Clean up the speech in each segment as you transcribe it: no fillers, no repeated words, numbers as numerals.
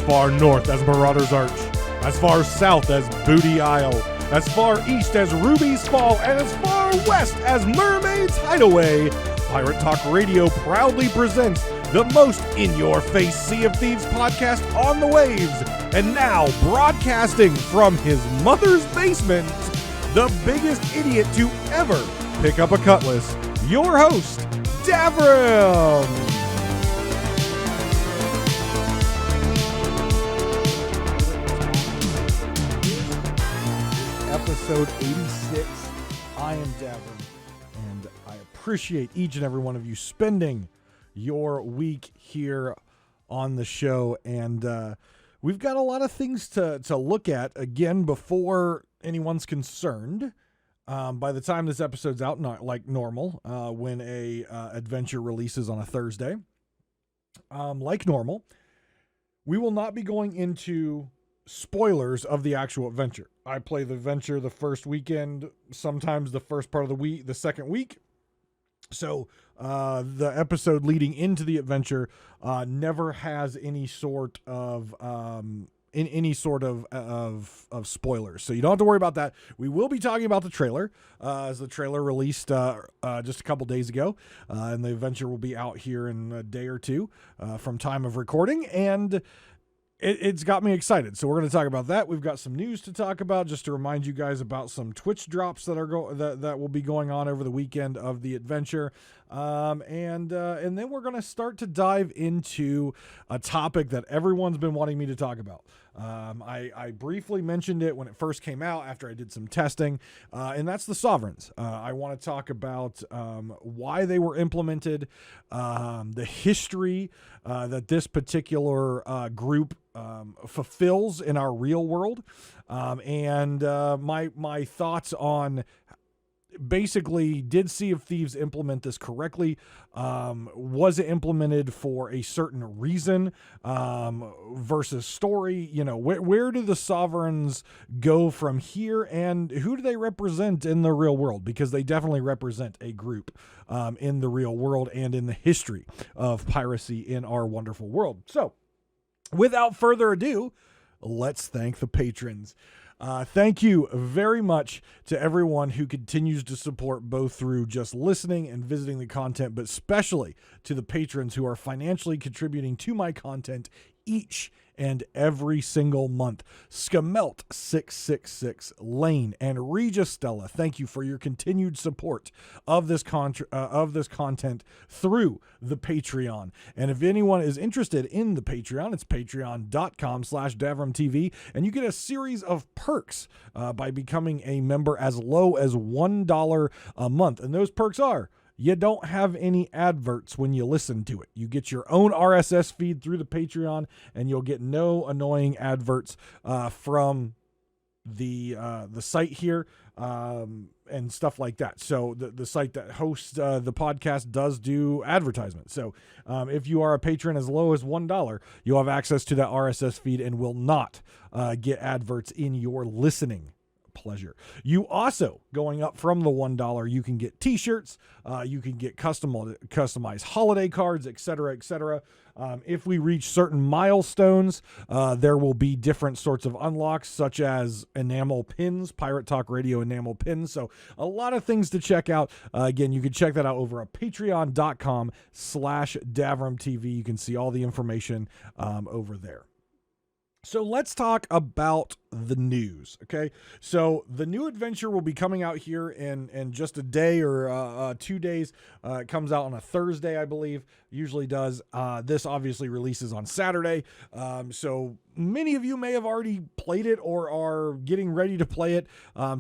far north as Marauder's Arch, as far south as Booty Isle, as far east as Ruby's Fall, and as far west as Mermaid's Hideaway, Pirate Talk Radio proudly presents the most in-your-face Sea of Thieves podcast on the waves. And now, broadcasting from his mother's basement, the biggest idiot to ever pick up a cutlass, your host, Davrim. Episode 86. I am Davrim, and I appreciate each and every one of you spending your week here on the show. And we've got a lot of things to look at again before anyone's concerned. By the time this episode's out, not like normal, when a adventure releases on a Thursday, like normal, we will not be going into spoilers of the actual adventure. I play the adventure the first weekend, sometimes the first part of the week, the second week. So the episode leading into the adventure never has any sort of spoilers. So you don't have to worry about that. We will be talking about the trailer, as the trailer released just a couple days ago, and the adventure will be out here in a day or two from time of recording, and it's got me excited. So we're going to talk about that. We've got some news to talk about, just to remind you guys about some Twitch drops that are that will be going on over the weekend of the adventure. And then we're going to start to dive into a topic that everyone's been wanting me to talk about. I briefly mentioned it when it first came out after I did some testing, and that's the Sovereigns. I want to talk about why they were implemented, the history that this particular group fulfills in our real world, and my thoughts on basically, did Sea of Thieves implement this correctly? Was it implemented for a certain reason versus story? You know, where do the Sovereigns go from here, and who do they represent in the real world? Because they definitely represent a group in the real world and in the history of piracy in our wonderful world. So, without further ado, let's thank the patrons. Thank you very much to everyone who continues to support both through just listening and visiting the content, but especially to the patrons who are financially contributing to my content each and every single month. Skamelt 666, Lane, and Regis Stella, thank you for your continued support of this content through the Patreon. And if anyone is interested in the Patreon, it's patreon.com/DavrimTV, and you get a series of perks by becoming a member as low as $1 a month. And those perks are: you don't have any adverts when you listen to it. You get your own RSS feed through the Patreon, and you'll get no annoying adverts from the site here and stuff like that. So the site that hosts the podcast does do advertisements. So if you are a patron as low as $1, you'll have access to that RSS feed and will not get adverts in your listening pleasure. You also, going up from the $1, you can get t-shirts, you can get customized holiday cards, etc., etc. If we reach certain milestones, there will be different sorts of unlocks, such as enamel pins, Pirate Talk Radio enamel pins. So a lot of things to check out. Again, you can check that out over at patreon.com/DavrimTV. You can see all the information over there. So let's talk about the news, okay? So the new adventure will be coming out here in just a day or 2 days. It comes out on a Thursday, I believe. Usually does. This obviously releases on Saturday. So many of you may have already played it or are getting ready to play it.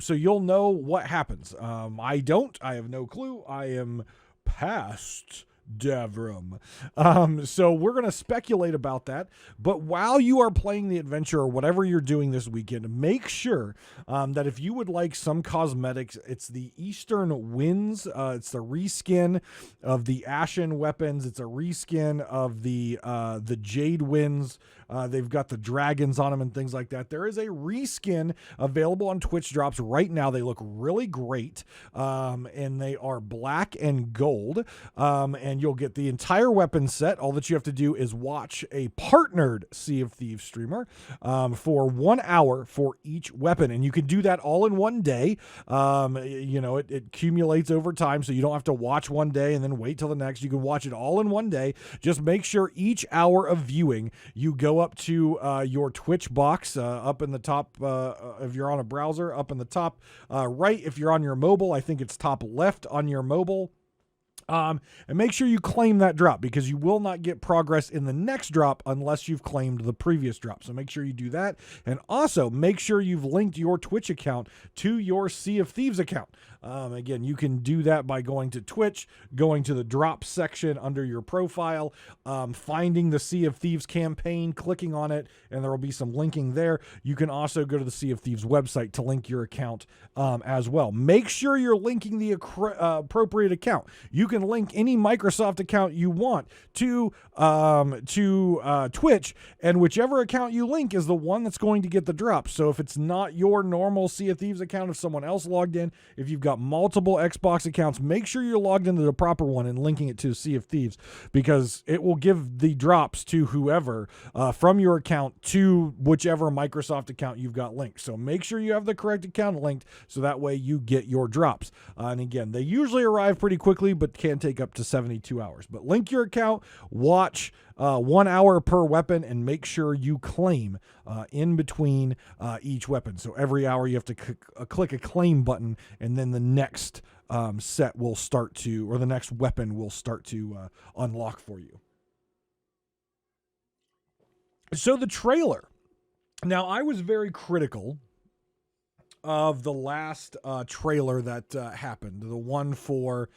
So you'll know what happens. I don't. I have no clue. I am past Davrim. So we're going to speculate about that. But while you are playing the adventure or whatever you're doing this weekend, make sure that if you would like some cosmetics, it's the Eastern Winds. It's the reskin of the Ashen weapons. It's a reskin of the Jade Winds. They've got the dragons on them and things like that. There is a reskin available on Twitch drops right now. They look really great. And they are black and gold. And and you'll get the entire weapon set. All that you have to do is watch a partnered Sea of Thieves streamer for 1 hour for each weapon, and you can do that all in one day. It accumulates over time, so you don't have to watch one day and then wait till the next. You can watch it all in one day. Just make sure each hour of viewing, you go up to your Twitch box up in the top, if you're on a browser, up in the top right. If you're on your mobile, I think it's top left on your mobile. And make sure you claim that drop, because you will not get progress in the next drop unless you've claimed the previous drop. So make sure you do that. And also make sure you've linked your Twitch account to your Sea of Thieves account. Again, you can do that by going to Twitch, going to the drop section under your profile, finding the Sea of Thieves campaign, clicking on it, and there will be some linking there. You can also go to the Sea of Thieves website to link your account as well. Make sure you're linking the appropriate account. You can link any Microsoft account you want to Twitch, and whichever account you link is the one that's going to get the drop. So if it's not your normal Sea of Thieves account, if someone else logged in, if you've got multiple Xbox accounts, make sure you're logged into the proper one and linking it to Sea of Thieves, because it will give the drops to whoever from your account to whichever Microsoft account you've got linked. So make sure you have the correct account linked, so that way you get your drops. And again, they usually arrive pretty quickly, but can take up to 72 hours. But link your account, watch 1 hour per weapon, and make sure you claim in between each weapon. So every hour you have to click a claim button, and then the next set will start to, or the next weapon will start to unlock for you. So the trailer. Now, I was very critical of the last trailer that happened, the one for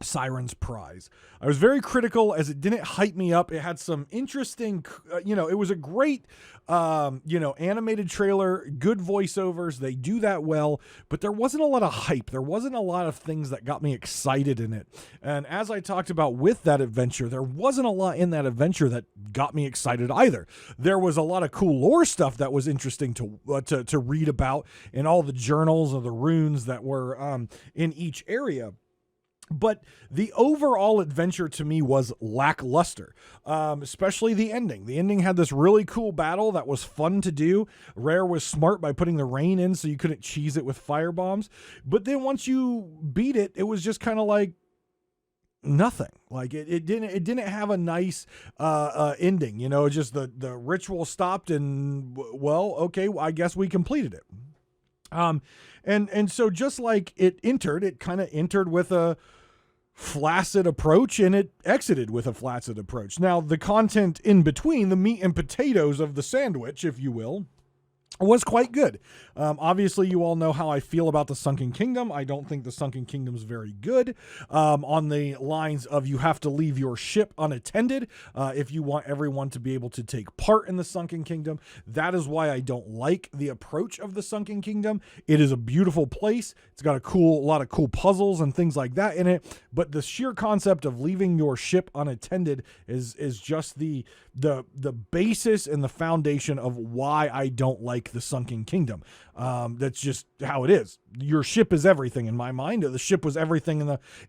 Siren's Prize. I was very critical as it didn't hype me up. It had some interesting, it was a great, animated trailer, good voiceovers. They do that well, but there wasn't a lot of hype. There wasn't a lot of things that got me excited in it. And as I talked about with that adventure, there wasn't a lot in that adventure that got me excited either. There was a lot of cool lore stuff that was interesting to read about in all the journals of the runes that were in each area. But the overall adventure to me was lackluster, especially the ending. The ending had this really cool battle that was fun to do. Rare was smart by putting the rain in so you couldn't cheese it with fire bombs. But then once you beat it, it was just kind of like nothing. Like it didn't have a nice ending. Just the ritual stopped and, well, okay, I guess we completed it. And so just like it kind of entered with a flaccid approach, and it exited with a flaccid approach. Now, the content in between, the meat and potatoes of the sandwich, if you will, was quite good. Obviously, you all know how I feel about the Sunken Kingdom. I don't think the Sunken Kingdom is very good. On the lines of you have to leave your ship unattended if you want everyone to be able to take part in the Sunken Kingdom. That is why I don't like the approach of the Sunken Kingdom. It is a beautiful place. It's got a lot of cool puzzles and things like that in it. But the sheer concept of leaving your ship unattended is just the basis and the foundation of why I don't like the Sunken Kingdom. That's just how it is. Your ship is everything in my mind. The ship was everything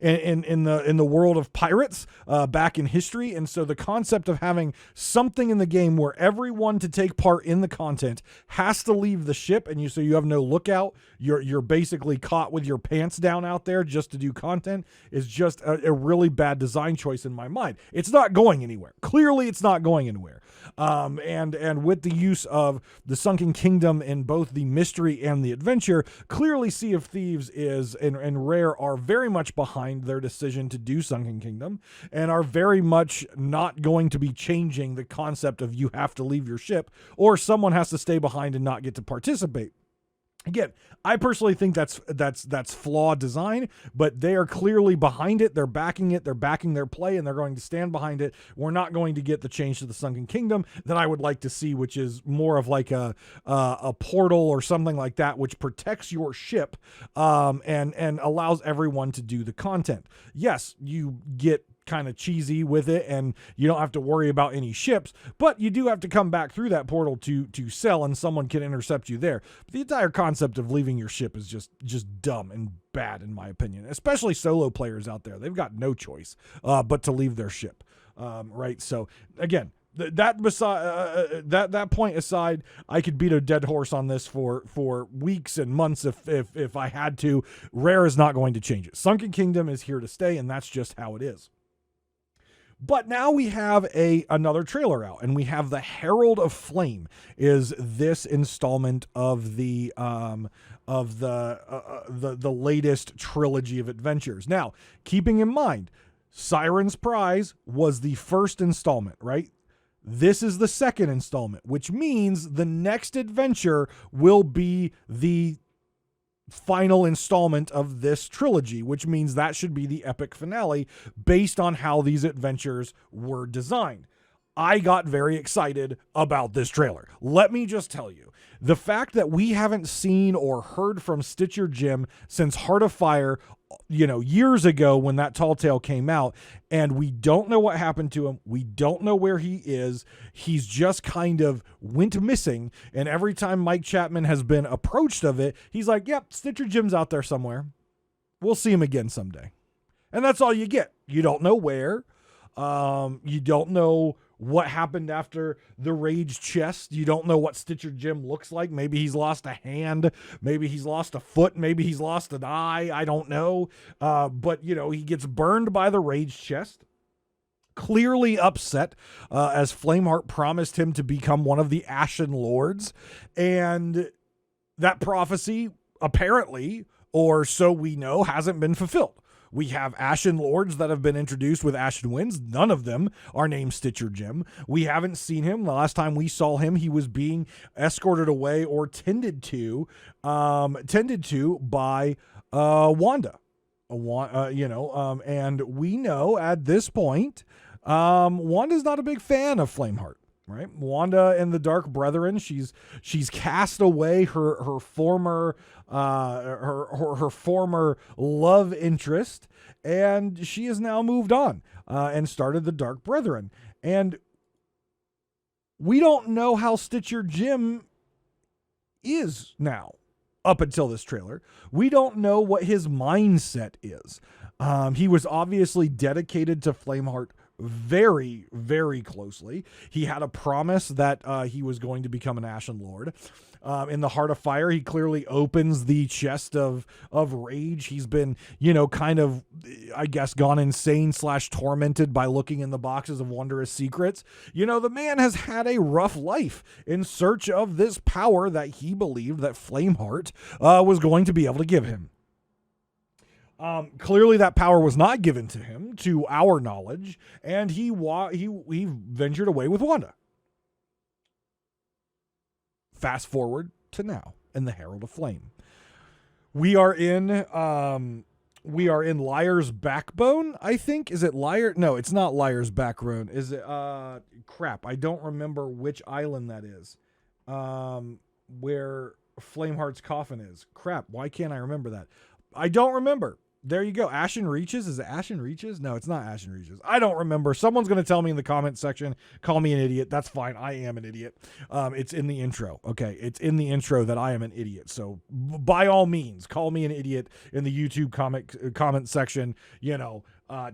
in the world of pirates back in history, and so the concept of having something in the game where everyone to take part in the content has to leave the ship, and so you have no lookout. You're basically caught with your pants down out there just to do content is just a really bad design choice in my mind. It's not going anywhere. Clearly, it's not going anywhere. And with the use of the Sunken Kingdom in both the mystery and the adventure, clearly Sea of Thieves and Rare are very much behind their decision to do Sunken Kingdom, and are very much not going to be changing the concept of you have to leave your ship or someone has to stay behind and not get to participate. Again, I personally think that's flawed design, but they are clearly behind it. They're backing it. They're backing their play, and they're going to stand behind it. We're not going to get the change to the Sunken Kingdom that I would like to see, which is more of like a portal or something like that, which protects your ship and allows everyone to do the content. Yes, you get kind of cheesy with it, and you don't have to worry about any ships, but you do have to come back through that portal to sell, and someone can intercept you there. But the entire concept of leaving your ship is just dumb and bad, in my opinion, especially solo players out there. They've got no choice but to leave their ship, right? So again, that point aside, I could beat a dead horse on this for weeks and months if I had to. Rare is not going to change it. Sunken Kingdom is here to stay, and that's just how it is. But now we have another trailer out, and we have the Herald of Flame is this installment of the latest trilogy of adventures. Now, keeping in mind, Siren's Prize was the first installment, right? This is the second installment, which means the next adventure will be the final installment of this trilogy, which means that should be the epic finale based on how these adventures were designed. I got very excited about this trailer. Let me just tell you, the fact that we haven't seen or heard from Stitcher Jim since Heart of Fire, years ago when that Tall Tale came out, and we don't know what happened to him. We don't know where he is. He's just kind of went missing, and every time Mike Chapman has been approached of it, he's like, yep, Stitcher Jim's out there somewhere. We'll see him again someday. And that's all you get. You don't know where. You don't know what happened after the Rage chest. You don't know what Stitcher Jim looks like. Maybe he's lost a hand. Maybe he's lost a foot. Maybe he's lost an eye. I don't know. But, he gets burned by the Rage chest. Clearly upset, as Flameheart promised him to become one of the Ashen Lords. And that prophecy, apparently, or so we know, hasn't been fulfilled. We have Ashen Lords that have been introduced with Ashen Winds. None of them are named Stitcher Jim. We haven't seen him. The last time we saw him, he was being escorted away or tended to by Wanda. And we know at this point, Wanda's not a big fan of Flameheart. Right, Wanda and the Dark Brethren. She's cast away her former her former love interest, and she has now moved on and started the Dark Brethren. And we don't know how Stitcher Jim is now. Up until this trailer, we don't know what his mindset is. He was obviously dedicated to Flameheart very, very closely. He had a promise that he was going to become an Ashen Lord. In the Heart of Fire, he clearly opens the chest of rage. He's been, kind of, I guess, gone insane / tormented by looking in the boxes of wondrous secrets. The man has had a rough life in search of this power that he believed that Flameheart was going to be able to give him. Clearly that power was not given to him, to our knowledge, and he ventured away with Wanda. Fast forward to now in the Herald of Flame. We are in Liar's Backbone, I think. Is it Liar? No, it's not Liar's Backbone. Is it crap, I don't remember which island that is. Where Flameheart's coffin is. Crap, why can't I remember that? I don't remember. There you go. Ashen Reaches? Is it Ashen Reaches? No, it's not Ashen Reaches. I don't remember. Someone's going to tell me in the comment section. Call me an idiot. That's fine. I am an idiot. It's in the intro. Okay. It's in the intro that I am an idiot. So by all means, call me an idiot in the YouTube comment section.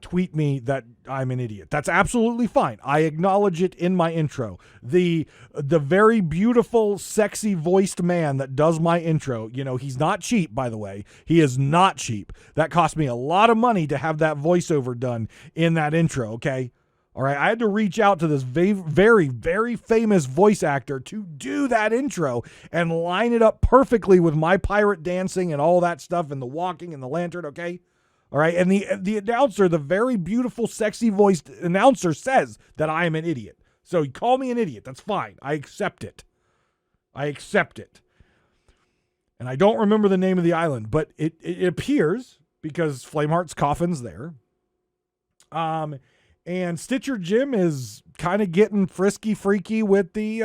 Tweet me that I'm an idiot. That's absolutely fine. I acknowledge it in my intro. The very beautiful, sexy voiced man that does my intro, he's not cheap, by the way. He is not cheap. That cost me a lot of money to have that voiceover done in that intro, okay? All right, I had to reach out to this very, very famous voice actor to do that intro and line it up perfectly with my pirate dancing and all that stuff and the walking and the lantern, okay? All right, and the announcer, the very beautiful, sexy-voiced announcer says that I am an idiot. So you call me an idiot. That's fine. I accept it. And I don't remember the name of the island, but it appears, because Flameheart's coffin's there, and Stitcher Jim is kind of getting frisky, freaky with the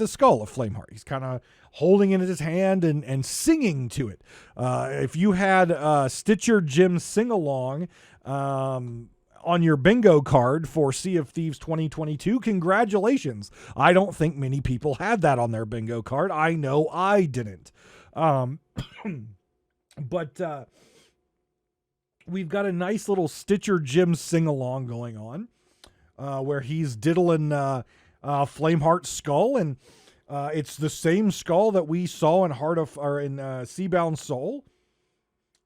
skull of Flameheart. He's kind of holding it in his hand and singing to it. If you had Stitcher Jim sing along on on your bingo card for Sea of Thieves 2022. Congratulations. I don't think many people had that on their bingo card. I know I didn't. But we've got a nice little Stitcher Jim sing-along going on where he's diddling Flameheart's skull, and it's the same skull that we saw in Seabound Soul.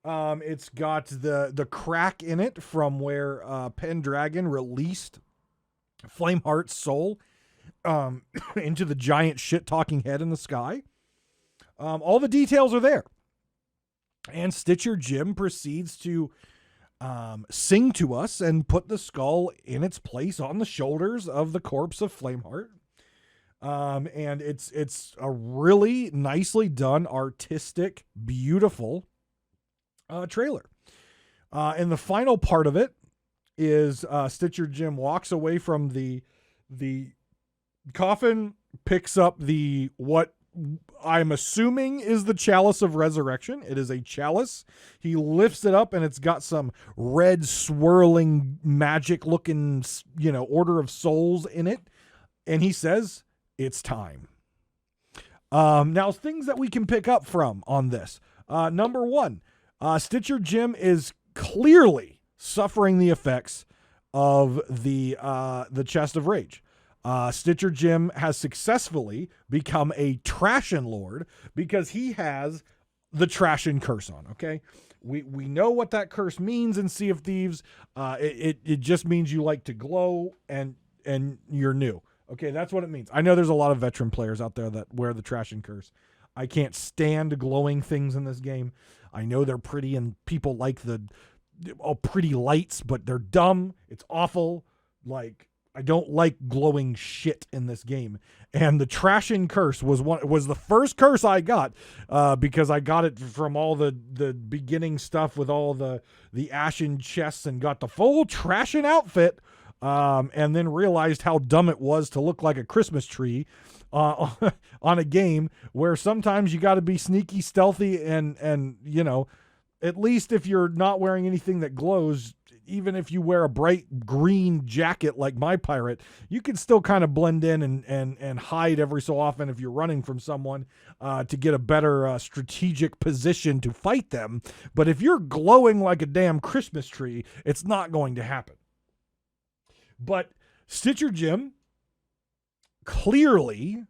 It's got the crack in it from where Pendragon released Flameheart's soul into the giant shit-talking head in the sky. All the details are there. And Stitcher Jim proceeds to sing to us and put the skull in its place on the shoulders of the corpse of Flameheart. And it's a really nicely done, artistic, beautiful trailer. And the final part of it is Stitcher Jim walks away from the coffin, picks up what I'm assuming is the chalice of resurrection. It is a chalice. He lifts it up and it's got some red swirling magic looking, order of souls in it. And he says, it's time. Now, things that we can pick up from on this. Number one, Stitcher Jim is clearly suffering the effects of the Chest of Rage. Stitcher Jim has successfully become a Trashin Lord because he has the Trashin curse on. Okay, we know what that curse means in Sea of Thieves. It just means you like to glow and you're new. Okay, that's what it means. I know there's a lot of veteran players out there that wear the Trashin curse. I can't stand glowing things in this game. I know they're pretty and people like the pretty lights, but they're dumb. It's awful. I don't like glowing shit in this game. And the Trashin curse was the first curse I got because I got it from all the beginning stuff with all the ashen chests and got the full Trashin outfit and then realized how dumb it was to look like a Christmas tree on a game where sometimes you got to be sneaky, stealthy, and at least if you're not wearing anything that glows, even if you wear a bright green jacket like my pirate, you can still kind of blend in and hide every so often if you're running from someone to get a better strategic position to fight them. But if you're glowing like a damn Christmas tree, it's not going to happen. But Stitcher Jim clearly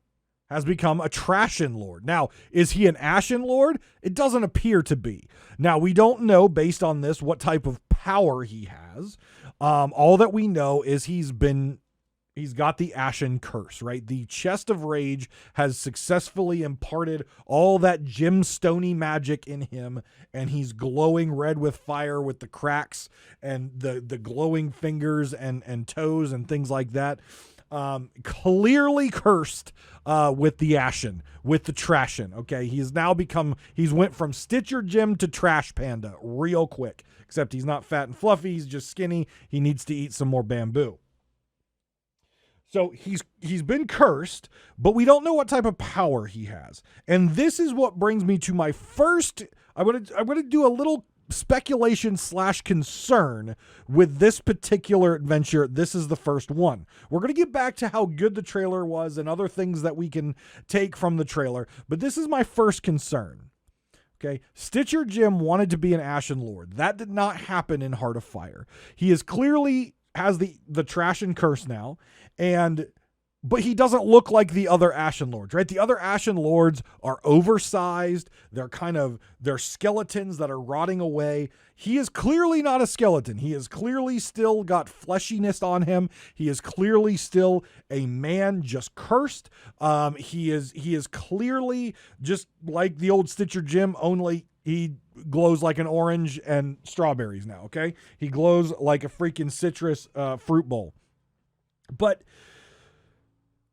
has become a Trashin Lord. Now, is he an Ashen Lord? It doesn't appear to be. Now, we don't know, based on this, what type of power he has. All that we know is he's got the Ashen curse, right? The Chest of Rage has successfully imparted all that gemstony magic in him, and he's glowing red with fire with the cracks and the glowing fingers and toes and things like that. Clearly cursed with the Ashen, with the Trashin. Okay, he's went from Stitcher Jim to Trash Panda real quick, except he's not fat and fluffy, he's just skinny. He needs to eat some more bamboo. So he's been cursed, but we don't know what type of power he has. And this is what brings me to my first, I'm going to do a little speculation / concern with this particular adventure. This is the first one. We're going to get back to how good the trailer was and other things that we can take from the trailer, but this is my first concern. Okay, Stitcher Jim wanted to be an Ashen Lord. That did not happen in Heart of Fire. He is clearly has the Trashin curse now, but he doesn't look like the other Ashen Lords, right? The other Ashen Lords are oversized. They're skeletons that are rotting away. He is clearly not a skeleton. He is clearly still got fleshiness on him. He is clearly still a man just cursed. He is clearly just like the old Stitcher Jim, only he glows like an orange and strawberries now, okay? He glows like a freaking citrus fruit bowl. But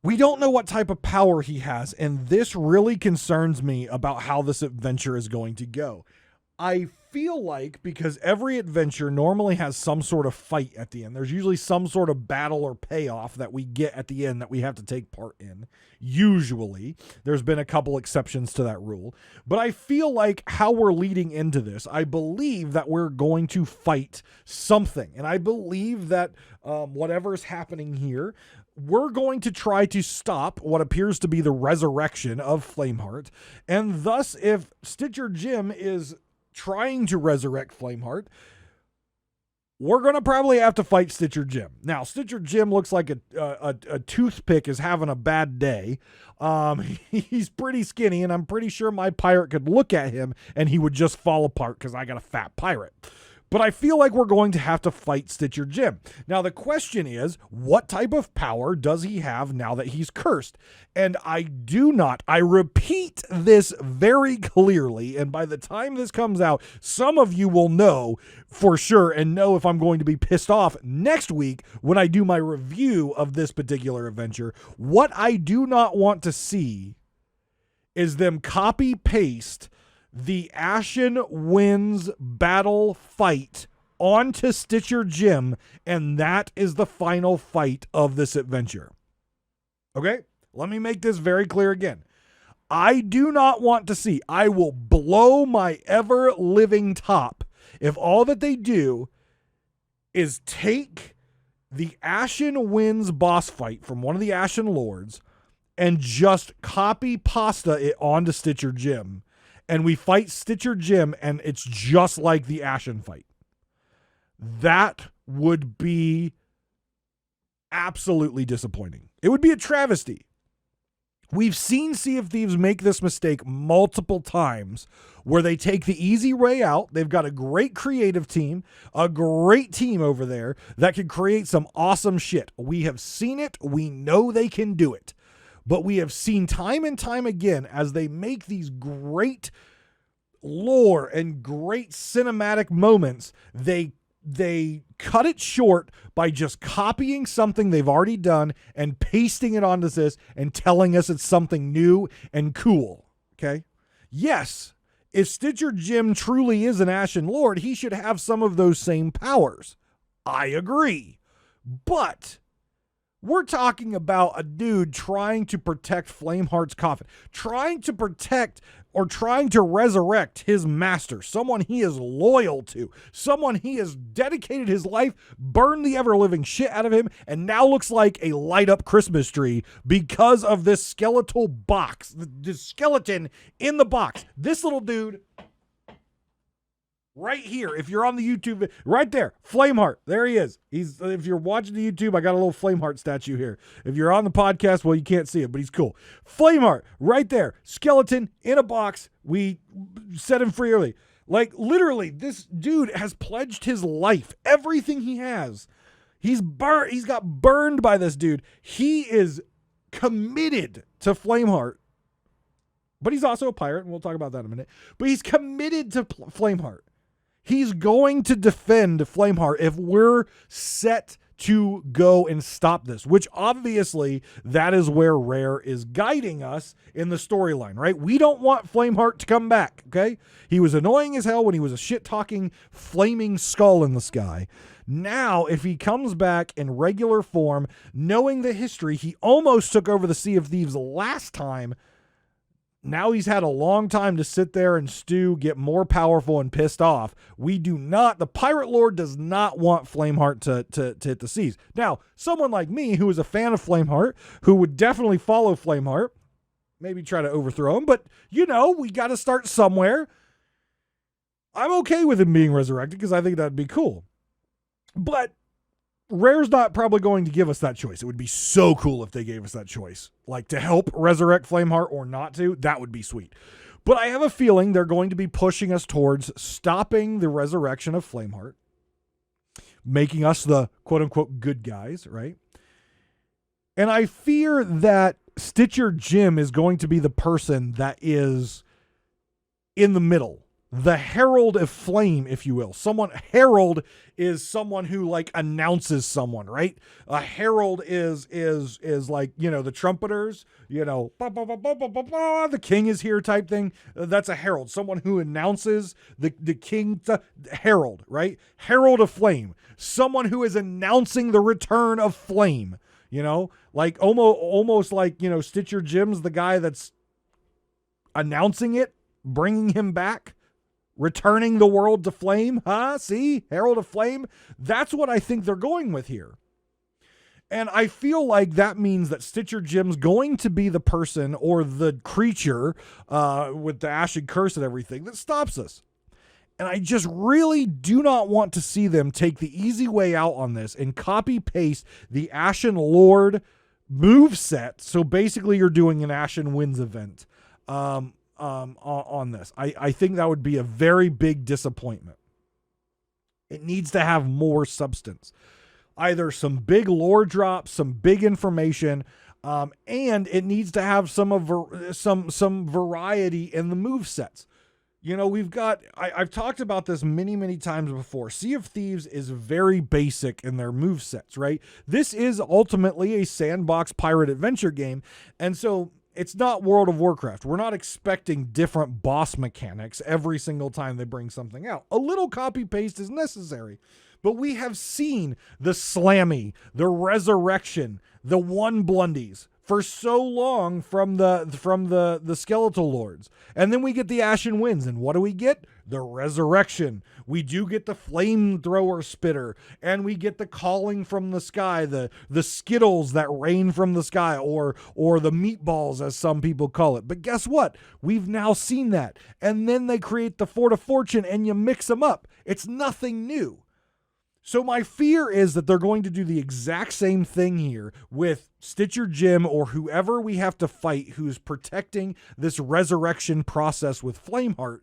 we don't know what type of power he has, and this really concerns me about how this adventure is going to go. I feel like, because every adventure normally has some sort of fight at the end, there's usually some sort of battle or payoff that we get at the end that we have to take part in. Usually, there's been a couple exceptions to that rule, but I feel like how we're leading into this, I believe that we're going to fight something, and I believe that whatever's happening here, we're going to try to stop what appears to be the resurrection of Flameheart, and thus, if Stitcher Jim is trying to resurrect Flameheart, we're going to probably have to fight Stitcher Jim. Now, Stitcher Jim looks like a toothpick is having a bad day. He's pretty skinny, and I'm pretty sure my pirate could look at him and he would just fall apart because I got a fat pirate. But I feel like we're going to have to fight Stitcher Jim. Now, the question is, what type of power does he have now that he's cursed? And I repeat this very clearly, and by the time this comes out, some of you will know for sure and know if I'm going to be pissed off next week when I do my review of this particular adventure. What I do not want to see is them copy-paste the Ashen Winds battle fight onto Stitcher Jim, and that is the final fight of this adventure. Okay? Let me make this very clear again. I do not want to see, I will blow my ever-living top if all that they do is take the Ashen Winds boss fight from one of the Ashen Lords and just copy pasta it onto Stitcher Jim. And we fight Stitcher Jim, and it's just like the Ashen fight. That would be absolutely disappointing. It would be a travesty. We've seen Sea of Thieves make this mistake multiple times where they take the easy way out. They've got a great creative team, a great team over there that can create some awesome shit. We have seen it. We know they can do it. But we have seen time and time again as they make these great lore and great cinematic moments, they cut it short by just copying something they've already done and pasting it onto this and telling us it's something new and cool. Okay? Yes, if Stitcher Jim truly is an Ashen Lord, he should have some of those same powers. I agree. But we're talking about a dude trying to protect Flameheart's coffin, trying to protect or trying to resurrect his master, someone he is loyal to, someone he has dedicated his life, burned the ever-living shit out of him, and now looks like a light-up Christmas tree because of this skeletal box, this skeleton in the box. This little dude right here, if you're on the YouTube, right there, Flameheart, there he is. If you're watching the YouTube, I got a little Flameheart statue here. If you're on the podcast, well, you can't see it, but he's cool. Flameheart, right there, skeleton in a box. We set him free early. Like, literally, this dude has pledged his life, everything he has. He's got burned by this dude. He is committed to Flameheart, but he's also a pirate, and we'll talk about that in a minute. But he's committed to Flameheart. He's going to defend Flameheart if we're set to go and stop this, which obviously that is where Rare is guiding us in the storyline, right? We don't want Flameheart to come back, okay? He was annoying as hell when he was a shit-talking, flaming skull in the sky. Now, if he comes back in regular form, knowing the history, he almost took over the Sea of Thieves last time. Now he's had a long time to sit there and stew, get more powerful and pissed off. The Pirate Lord does not want Flameheart to hit the seas. Now, someone like me who is a fan of Flameheart, who would definitely follow Flameheart, maybe try to overthrow him, but we got to start somewhere. I'm okay with him being resurrected because I think that'd be cool. But Rare's not probably going to give us that choice. It would be so cool if they gave us that choice. Like to help resurrect Flameheart or not to, that would be sweet. But I have a feeling they're going to be pushing us towards stopping the resurrection of Flameheart, making us the quote-unquote good guys, right? And I fear that Stitcher Jim is going to be the person that is in the middle. the Herald of Flame, if you will. Herald is someone who like announces someone, right? A herald is like, the trumpeters, bah, bah, bah, bah, bah, bah, bah, the king is here type thing. That's a herald, someone who announces the king. Herald, right? Herald of Flame, someone who is announcing the return of flame. Like almost like, Stitcher Jim's the guy that's announcing it, bringing him back, returning the world to flame. See? Herald of Flame. That's what I think they're going with here. And I feel like that means that Stitcher Jim's going to be the person or the creature with the Ashen Curse and everything that stops us. And I just really do not want to see them take the easy way out on this and copy paste the Ashen Lord move set. So basically you're doing an Ashen Winds event on this. I think that would be a very big disappointment. It needs to have more substance. Either some big lore drops, some big information, and it needs to have some variety in the move sets. We've got, I've talked about this many times before. Sea of Thieves is very basic in their move sets, right? This is ultimately a sandbox pirate adventure game. And so it's not World of Warcraft. We're not expecting different boss mechanics every single time they bring something out. A little copy paste is necessary. But we have seen the Slammy, the Resurrection, the One Blundies for so long from the Skeletal Lords. And then we get the Ashen Winds. And what do we get? The Resurrection. We do get the Flamethrower Spitter. And we get the Calling from the Sky, the Skittles that rain from the sky, or the Meatballs, as some people call it. But guess what? We've now seen that. And then they create the Fort of Fortune, and you mix them up. It's nothing new. So my fear is that they're going to do the exact same thing here with Stitcher Jim or whoever we have to fight who's protecting this resurrection process with Flameheart.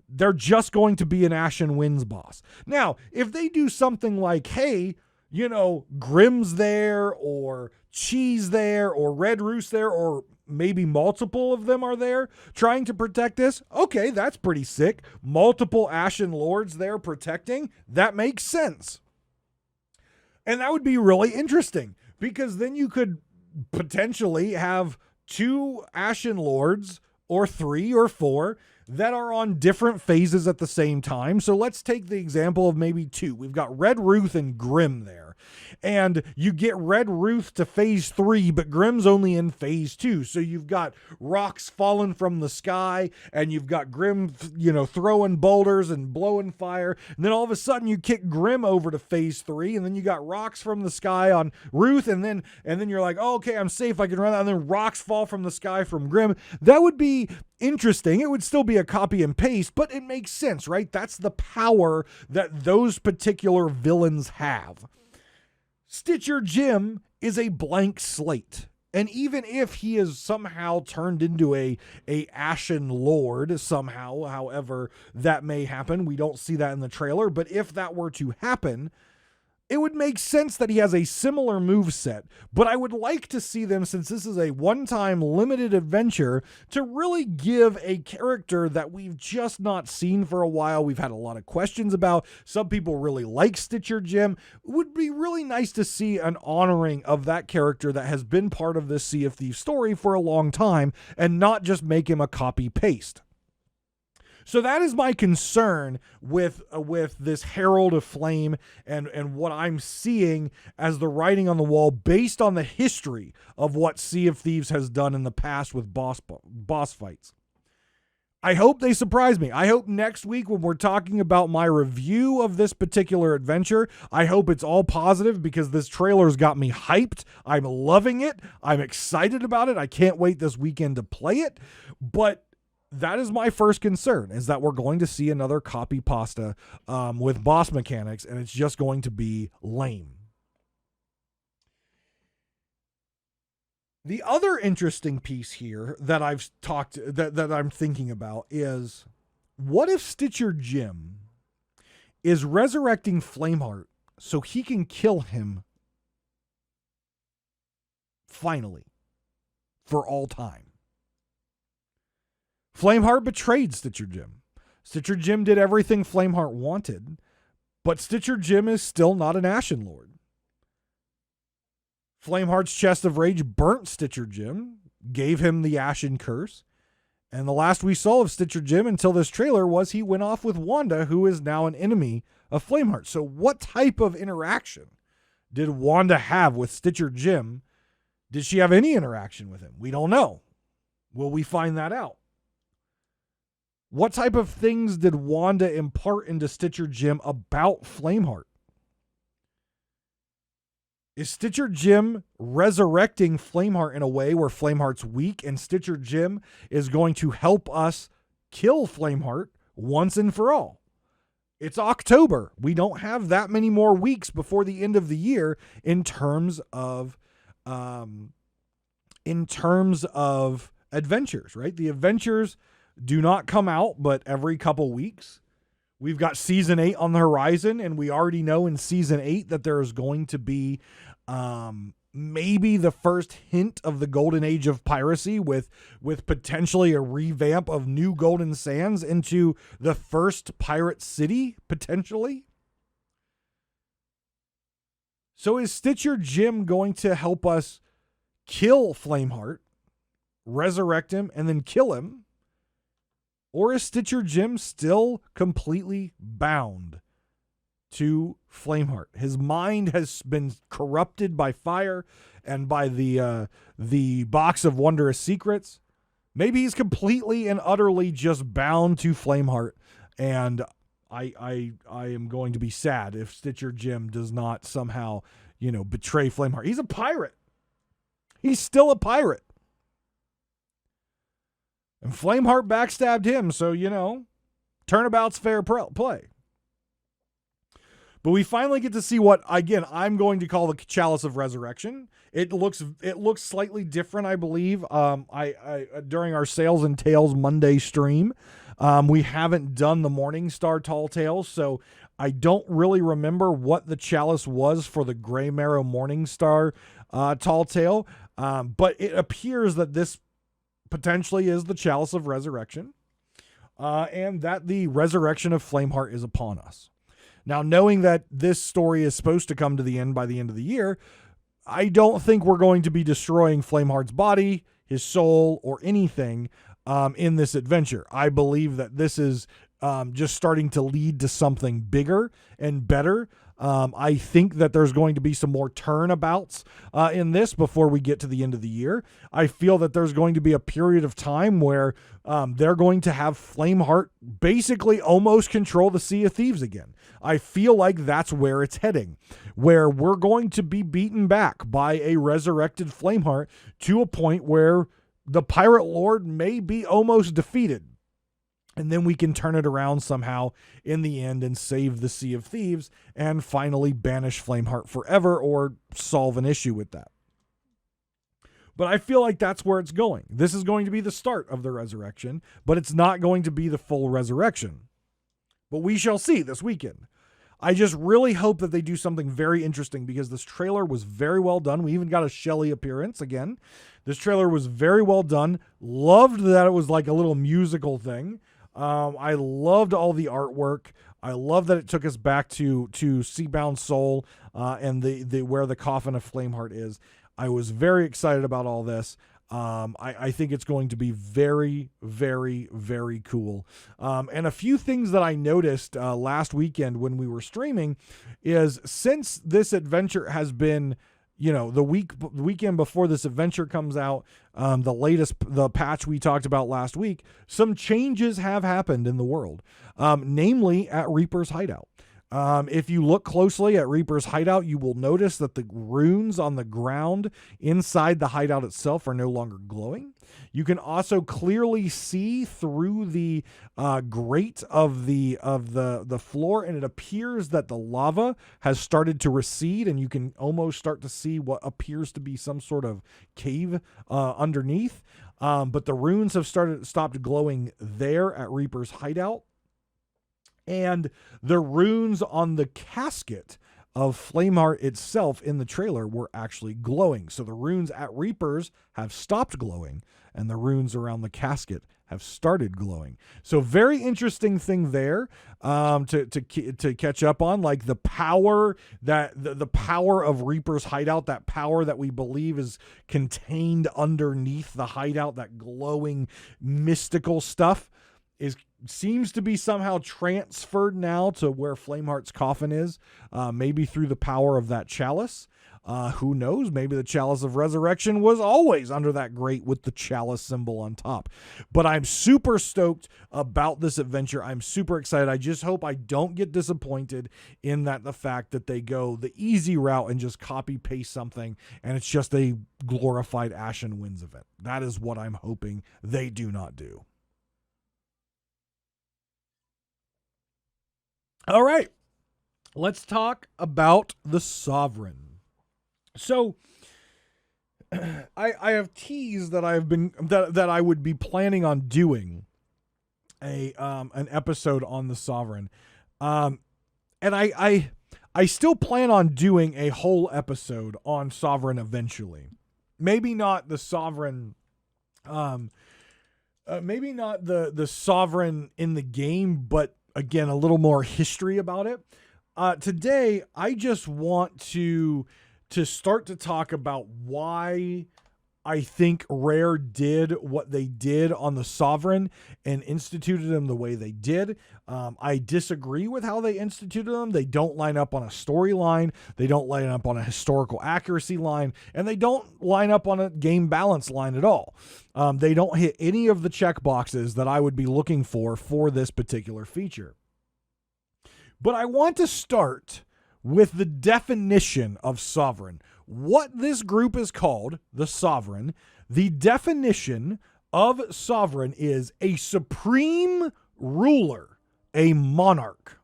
They're just going to be an Ashen Winds boss. Now, if they do something like, hey, Grimm's there, or Cheese there, or Red Roost there, or maybe multiple of them are there trying to protect this. Okay, that's pretty sick. Multiple Ashen Lords there protecting. That makes sense. And that would be really interesting, because then you could potentially have 2 Ashen Lords or 3 or 4 that are on different phases at the same time. So let's take the example of maybe 2. We've got Red Ruth and Grimm there. And you get Red Ruth to phase 3, but Grimm's only in phase 2. So you've got rocks falling from the sky, and you've got Grimm, throwing boulders and blowing fire. And then all of a sudden you kick Grimm over to phase 3, and then you got rocks from the sky on Ruth, and then you're like, oh, okay, I'm safe, I can run out. And then rocks fall from the sky from Grimm. That would be interesting. It would still be a copy and paste, but it makes sense, right? That's the power that those particular villains have. Stitcher Jim is a blank slate. And even if he is somehow turned into a Ashen Lord somehow, however that may happen, we don't see that in the trailer, but if that were to happen, it would make sense that he has a similar moveset, but I would like to see them, since this is a one-time limited adventure, to really give a character that we've just not seen for a while. We've had a lot of questions about. Some people really like Stitcher Jim. It would be really nice to see an honoring of that character that has been part of this Sea of Thieves story for a long time, and not just make him a copy-paste. So that is my concern with this Herald of Flame and what I'm seeing as the writing on the wall based on the history of what Sea of Thieves has done in the past with boss fights. I hope they surprise me. I hope next week when we're talking about my review of this particular adventure, I hope it's all positive, because this trailer's got me hyped. I'm loving it. I'm excited about it. I can't wait this weekend to play it. But that is my first concern, is that we're going to see another copy pasta with boss mechanics, and it's just going to be lame. The other interesting piece here that that I'm thinking about is, what if Stitcher Jim is resurrecting Flameheart so he can kill him finally for all time? Flameheart betrayed Stitcher Jim. Stitcher Jim did everything Flameheart wanted, but Stitcher Jim is still not an Ashen Lord. Flameheart's Chest of Rage burnt Stitcher Jim, gave him the Ashen Curse, and the last we saw of Stitcher Jim until this trailer was he went off with Wanda, who is now an enemy of Flameheart. So what type of interaction did Wanda have with Stitcher Jim? Did she have any interaction with him? We don't know. Will we find that out? What type of things did Wanda impart into Stitcher Jim about Flameheart? Is Stitcher Jim resurrecting Flameheart in a way where Flameheart's weak and Stitcher Jim is going to help us kill Flameheart once and for all? It's October. We don't have that many more weeks before the end of the year in terms of adventures, right? The adventures do not come out but every couple weeks. We've got season 8 on the horizon, and we already know in season 8 that there is going to be maybe the first hint of the golden age of piracy with potentially a revamp of New Golden Sands into the first pirate city, potentially. So is Stitcher Jim going to help us kill Flameheart, resurrect him, and then kill him? Or is Stitcher Jim still completely bound to Flameheart? His mind has been corrupted by fire and by the box of wondrous secrets. Maybe he's completely and utterly just bound to Flameheart. And I am going to be sad if Stitcher Jim does not somehow, betray Flameheart. He's a pirate. He's still a pirate. And Flameheart backstabbed him, so, turnabout's fair play. But we finally get to see what, again, I'm going to call the Chalice of Resurrection. It looks slightly different, I believe. I during our Sales and Tales Monday stream, we haven't done the Morningstar Tall Tales, so I don't really remember what the chalice was for the Grey Marrow Morningstar Tall Tale. But it appears that this potentially is the Chalice of Resurrection, and that the resurrection of Flameheart is upon us. Now, knowing that this story is supposed to come to the end by the end of the year, I don't think we're going to be destroying Flameheart's body, his soul, or anything in this adventure. I believe that this is just starting to lead to something bigger and better. I think that there's going to be some more turnabouts in this before we get to the end of the year. I feel that there's going to be a period of time where they're going to have Flameheart basically almost control the Sea of Thieves again. I feel like that's where it's heading, where we're going to be beaten back by a resurrected Flameheart to a point where the Pirate Lord may be almost defeated. And then we can turn it around somehow in the end and save the Sea of Thieves and finally banish Flameheart forever or solve an issue with that. But I feel like that's where it's going. This is going to be the start of the resurrection, but it's not going to be the full resurrection. But we shall see this weekend. I just really hope that they do something very interesting because this trailer was very well done. We even got a Shelley appearance again. This trailer was very well done. Loved that it was like a little musical thing. I loved all the artwork. I love that it took us back to Seabound Soul and the where the coffin of Flameheart is. I was very excited about all this. I think it's going to be very, very, very cool. And a few things that I noticed last weekend when we were streaming is since this adventure has been, the weekend before this adventure comes out, the patch we talked about last week, some changes have happened in the world, namely at Reaper's Hideout. If you look closely at Reaper's Hideout, you will notice that the runes on the ground inside the hideout itself are no longer glowing. You can also clearly see through the grate of the floor, and it appears that the lava has started to recede, and you can almost start to see what appears to be some sort of cave underneath. But the runes have stopped glowing there at Reaper's Hideout. And the runes on the casket of Flameheart itself in the trailer were actually glowing. So the runes at Reaper's have stopped glowing, and the runes around the casket have started glowing. So very interesting thing there to catch up on, like the power that the power of Reaper's hideout, that power that we believe is contained underneath the hideout, that glowing mystical stuff seems to be somehow transferred now to where Flameheart's coffin is, maybe through the power of that chalice. Who knows? Maybe the chalice of resurrection was always under that grate with the chalice symbol on top. But I'm super stoked about this adventure. I'm super excited. I just hope I don't get disappointed in that the fact that they go the easy route and just copy paste something and it's just a glorified Ashen Winds event. That is what I'm hoping they do not do. All right, let's talk about the Sovereign. So I have teased that that I would be planning on doing an episode on the Sovereign. And I still plan on doing a whole episode on Sovereign eventually. Maybe not the Sovereign maybe not the Sovereign in the game, but again, a little more history about it. Today, I just want to start to talk about why I think Rare did what they did on the Sovereign and instituted them the way they did. I disagree with how they instituted them. They don't line up on a storyline. They don't line up on a historical accuracy line, and they don't line up on a game balance line at all. They don't hit any of the check boxes that I would be looking for this particular feature. But I want to start with the definition of Sovereign. What this group is called, the Sovereign. The definition of Sovereign is a supreme ruler, a monarch,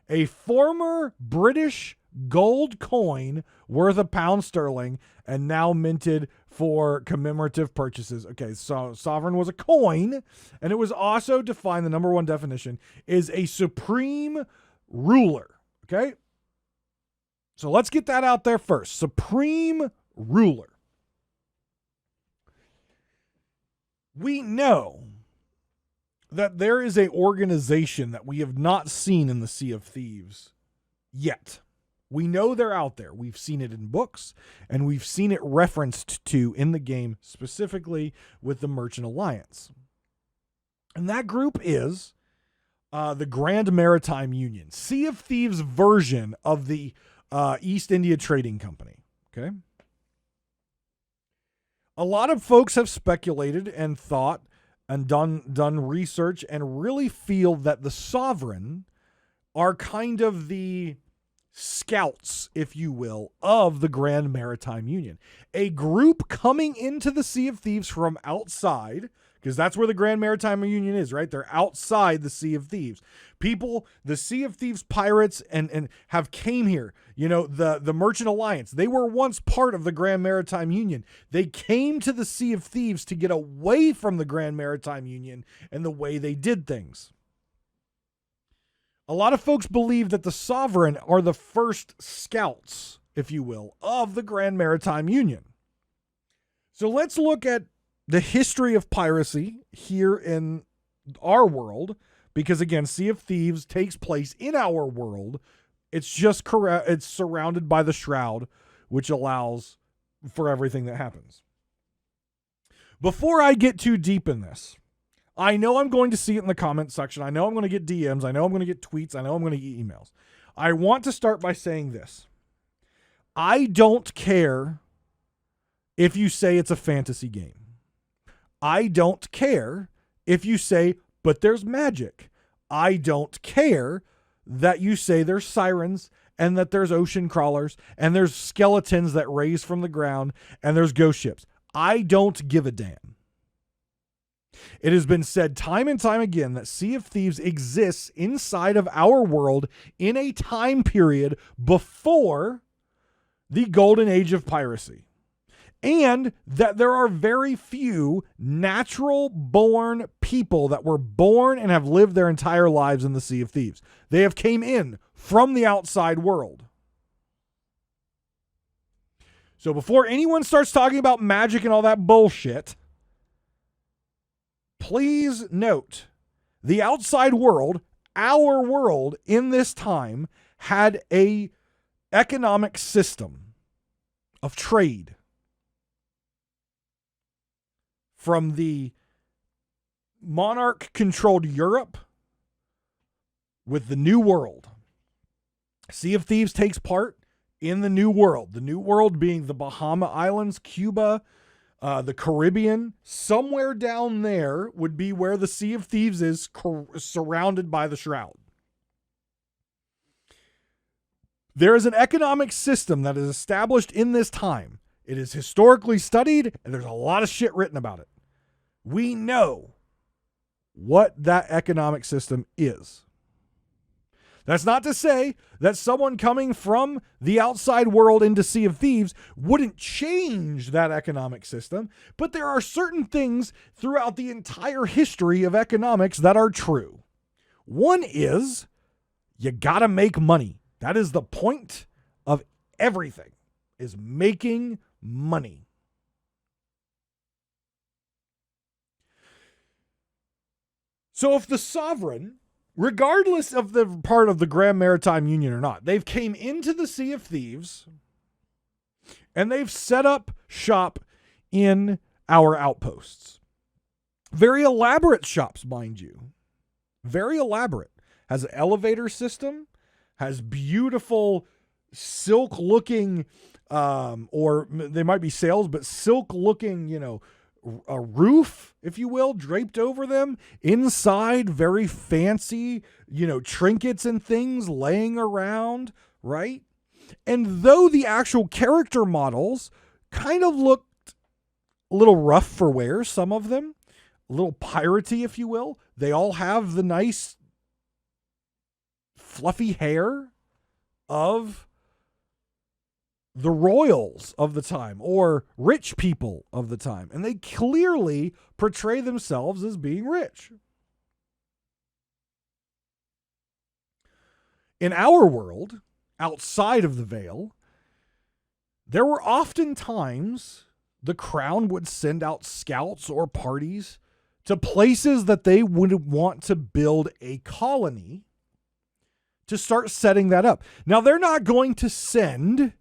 a former British gold coin worth £1 and now minted for commemorative purchases. Okay, so Sovereign was a coin, and it was also defined, the number one definition is a supreme ruler. Okay? So let's get that out there first. Supreme ruler. We know that there is an organization that we have not seen in the Sea of Thieves yet. We know they're out there. We've seen it in books, and we've seen it referenced to in the game, specifically with the Merchant Alliance. And that group is the Grand Maritime Union, Sea of Thieves version of the East India Trading Company. Okay. A lot of folks have speculated and thought and done research and really feel that the Sovereign are kind of the scouts, if you will, of the Grand Maritime Union. A group coming into the Sea of Thieves from outside, because that's where the Grand Maritime Union is, right? They're outside the Sea of Thieves. People, the Sea of Thieves pirates and have came here. You know, the Merchant Alliance, they were once part of the Grand Maritime Union. They came to the Sea of Thieves to get away from the Grand Maritime Union and the way they did things. A lot of folks believe that the Sovereign are the first scouts, if you will, of the Grand Maritime Union. So let's look at the history of piracy here in our world, because again, Sea of Thieves takes place in our world. It's just correct. It's surrounded by the Shroud, which allows for everything that happens. Before I get too deep in this, I know I'm going to see it in the comment section. I know I'm going to get DMs. I know I'm going to get tweets. I know I'm going to get emails. I want to start by saying this. I don't care if you say it's a fantasy game. I don't care if you say, but there's magic. I don't care that you say there's sirens and that there's ocean crawlers and there's skeletons that raise from the ground and there's ghost ships. I don't give a damn. It has been said time and time again that Sea of Thieves exists inside of our world in a time period before the golden age of piracy. And that there are very few natural-born people that were born and have lived their entire lives in the Sea of Thieves. They have came in from the outside world. So before anyone starts talking about magic and all that bullshit, Please note, the outside world, our world in this time, had a economic system of trade from the monarch-controlled Europe with the New World. Sea of Thieves takes part in the New World. The New World being the Bahama Islands, Cuba, the Caribbean. Somewhere down there would be where the Sea of Thieves is, surrounded by the Shroud. There is an economic system that is established in this time. It is historically studied, and there's a lot of shit written about it. We know what that economic system is. That's not to say that someone coming from the outside world into Sea of Thieves wouldn't change that economic system, but there are certain things throughout the entire history of economics that are true. One is, you gotta make money. That is the point of everything, is making money. So if the sovereign, regardless of the part of the Grand Maritime Union or not, they've came into the Sea of Thieves and they've set up shop in our outposts. Very elaborate shops, mind you. Very elaborate. Has an elevator system, has beautiful silk-looking, or they might be sails, but silk-looking, a roof, if you will, draped over them. Inside, very fancy, trinkets and things laying around, right? And though the actual character models kind of looked a little rough for wear, some of them, a little piratey, if you will, they all have the nice fluffy hair of the royals of the time or rich people of the time. And they clearly portray themselves as being rich. In our world, outside of the Veil, there were often times the crown would send out scouts or parties to places that they would want to build a colony to start setting that up. Now, they're not going to send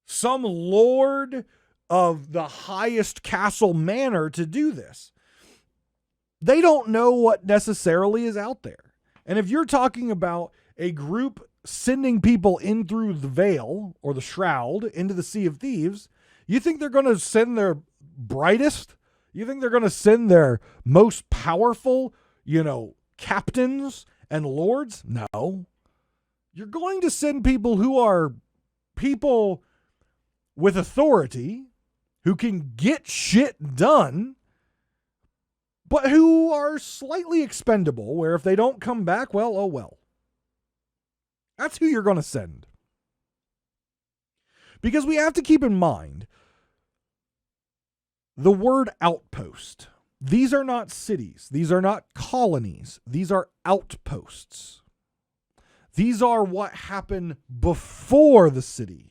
some lord of the highest castle manor to do this. They don't know what necessarily is out there. And if you're talking about a group sending people in through the Veil or the Shroud into the Sea of Thieves, you think they're going to send their brightest? You think they're going to send their most powerful, captains and lords? No. You're going to send people who are people with authority, who can get shit done, but who are slightly expendable, where if they don't come back, well, oh well. That's who you're going to send. Because we have to keep in mind the word outpost. These are not cities. These are not colonies. These are outposts. These are what happened before the city,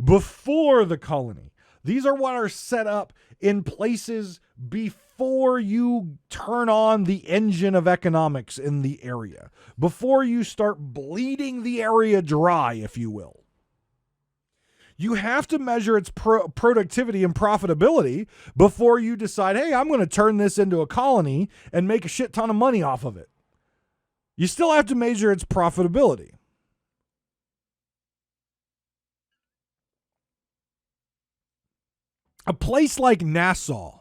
before the colony. These are what are set up in places before you turn on the engine of economics in the area, before you start bleeding the area dry, if you will. You have to measure its productivity and profitability before you decide, hey, I'm going to turn this into a colony and make a shit ton of money off of it. You still have to measure its profitability. A place like Nassau,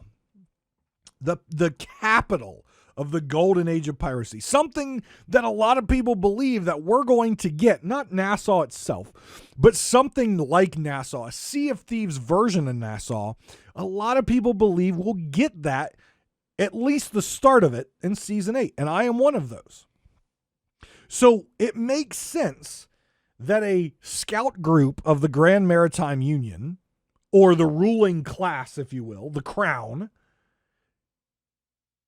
the capital of the golden age of piracy, something that a lot of people believe that we're going to get, not Nassau itself, but something like Nassau, a Sea of Thieves version of Nassau, a lot of people believe we'll get that, at least the start of it, in Season 8, and I am one of those. So it makes sense that a scout group of the Grand Maritime Union, or the ruling class, if you will, the crown,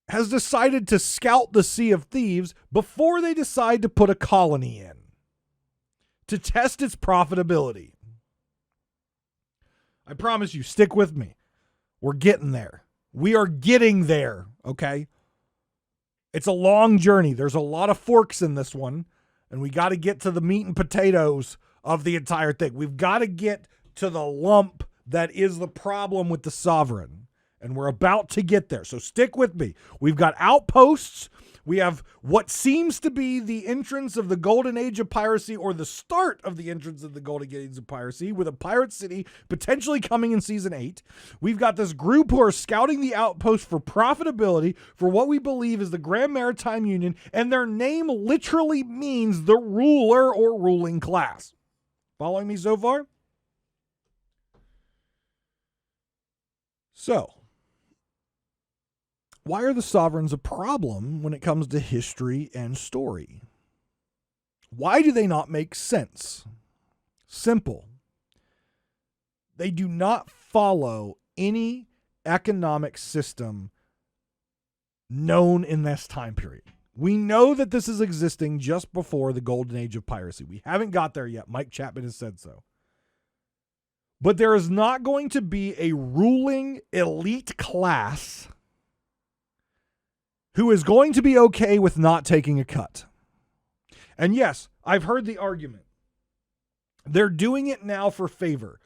has decided to scout the Sea of Thieves before they decide to put a colony in, to test its profitability. I promise you, stick with me. We're getting there. We are getting there, okay? It's a long journey. There's a lot of forks in this one, and we got to get to the meat and potatoes of the entire thing. We've got to get to the lump that is the problem with the sovereign, and we're about to get there. So stick with me. We've got outposts. We have what seems to be the entrance of the golden age of piracy, or the start of the entrance of the golden age of piracy, with a pirate city potentially coming in season 8. We've got this group who are scouting the outpost for profitability for what we believe is the Grand Maritime Union, and their name literally means the ruler or ruling class. Following me so far? So, why are the sovereigns a problem when it comes to history and story? Why do they not make sense? Simple. They do not follow any economic system known in this time period. We know that this is existing just before the golden age of piracy. We haven't got there yet. Mike Chapman has said so. But there is not going to be a ruling elite class who is going to be okay with not taking a cut. And yes, I've heard the argument. They're doing it now for favor.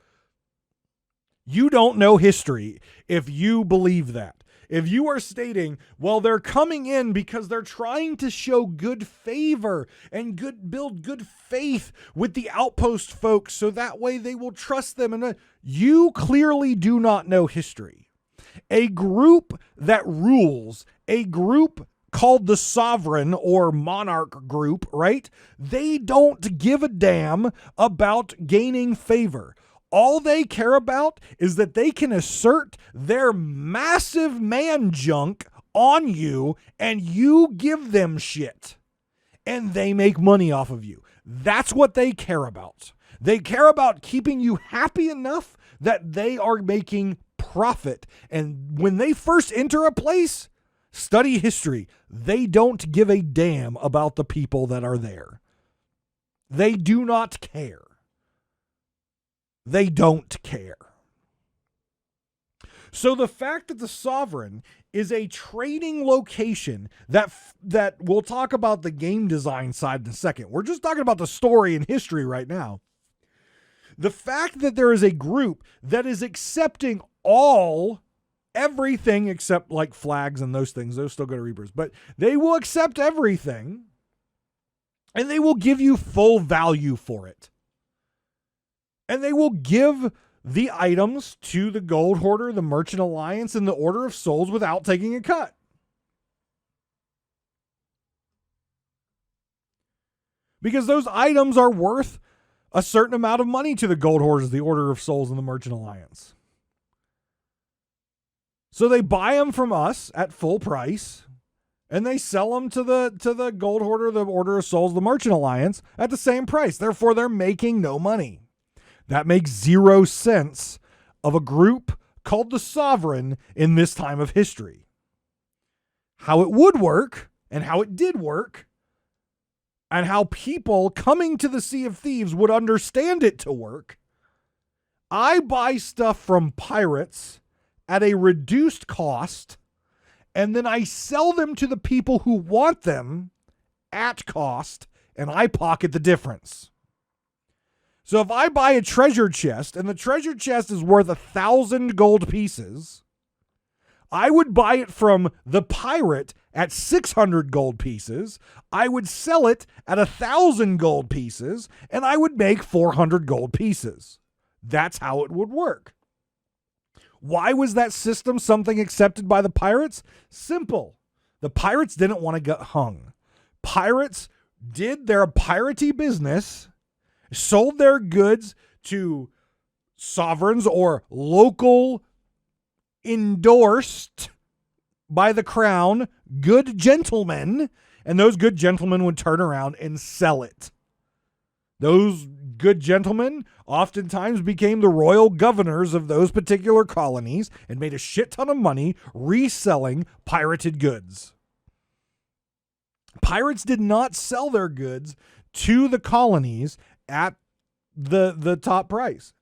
You don't know history if you believe that. If you are stating, well, they're coming in because they're trying to show good favor and build good faith with the outpost folks so that way they will trust them. And you clearly do not know history. A group that rules, a group called the sovereign or monarch group, right? They don't give a damn about gaining favor. All they care about is that they can assert their massive man junk on you and you give them shit. And they make money off of you. That's what they care about. They care about keeping you happy enough that they are making profit. And when they first enter a place, study history. They don't give a damn about the people that are there. They do not care. They don't care. So the fact that the sovereign is a trading location that we'll talk about the game design side in a second. We're just talking about the story and history right now. The fact that there is a group that is accepting everything except like flags and those things, those still go to Reapers, but they will accept everything and they will give you full value for it. And they will give the items to the Gold Hoarder, the Merchant Alliance, and the Order of Souls without taking a cut. Because those items are worth a certain amount of money to the Gold Hoarders, the Order of Souls, and the Merchant Alliance. So they buy them from us at full price, and they sell them to the Gold Hoarder, the Order of Souls, the Merchant Alliance at the same price. Therefore, they're making no money. That makes zero sense of a group called the Sovereign in this time of history. How it would work, and how it did work, and how people coming to the Sea of Thieves would understand it to work. I buy stuff from pirates at a reduced cost, and then I sell them to the people who want them at cost, and I pocket the difference. So if I buy a treasure chest, and the treasure chest is worth 1,000 gold pieces, I would buy it from the pirate at 600 gold pieces, I would sell it at 1,000 gold pieces, and I would make 400 gold pieces. That's how it would work. Why was that system something accepted by the pirates? Simple. The pirates didn't want to get hung. Pirates did their piratey business, sold their goods to sovereigns or local endorsed by the crown good gentlemen, and those good gentlemen would turn around and sell it. Those good gentlemen oftentimes became the royal governors of those particular colonies and made a shit ton of money reselling pirated goods. Pirates did not sell their goods to the colonies at the top price.